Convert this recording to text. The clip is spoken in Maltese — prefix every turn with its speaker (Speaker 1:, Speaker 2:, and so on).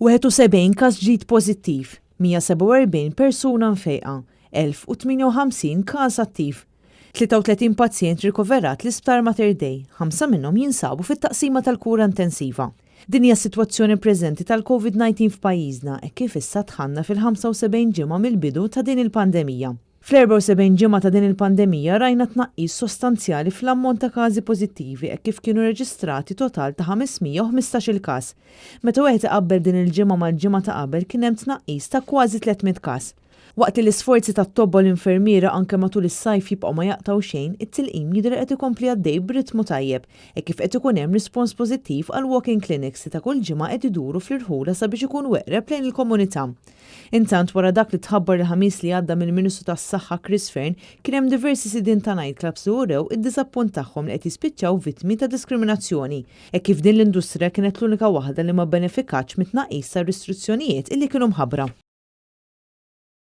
Speaker 1: 71 każ ġdid pożittiv, 147 persuna mfejqa, 1058 każ attiv. 33 pazjent rikoverat l-isptar Mater Dei, 5 minnhom jinsabu fit-taqsima tal-kura intensiva. Din hija s-sitwazzjoni preżenti tal-COVID-19 f'pajjiżna hekk kif issa tħanna fil-75 ġimgħa mill-bidu ta' din il-pandemija. Fl-74 ġimgħa ta' din il-pandemija rajna tnaqqis sostanzjali fl-ammont ta' każi pożittivi hekk kif kienu reġistrati total ta' 515 każ. Meta wieħed iqabbel din il-ġimgħa mal-ġimgħa ta' qabel kien hemm tnaqqis ta' kważi 300 każ. Waqt l-isforzi tat-tobba l-infermiera anke matul is-sajf jibqgħu ma jaqtaw xejn, it-tilqim jidher qed ikompli għaddej b'ritmu tajjeb hekk kif qed ikun hemm rispons pożittiv għal walking clinics li ta' kull ġimgħa qed iduru fl-irħula sabiex ikun weqreb lejn il-komunità. Intant wara dak li tħabbar il-ħamis li għadda mill-Ministru tas-Saħħa Chris Fern kien hemm diversi sidien ta' nightclubs li urew id-diżappunt tagħhom li qed jispiċċaw vittmi ta' diskriminazzjoni hekk kif din l-industrija kienet l-unika waħda li ma benefikatx mit-tnaqqis ta' restrizzjonijiet illi kienu mħabbra.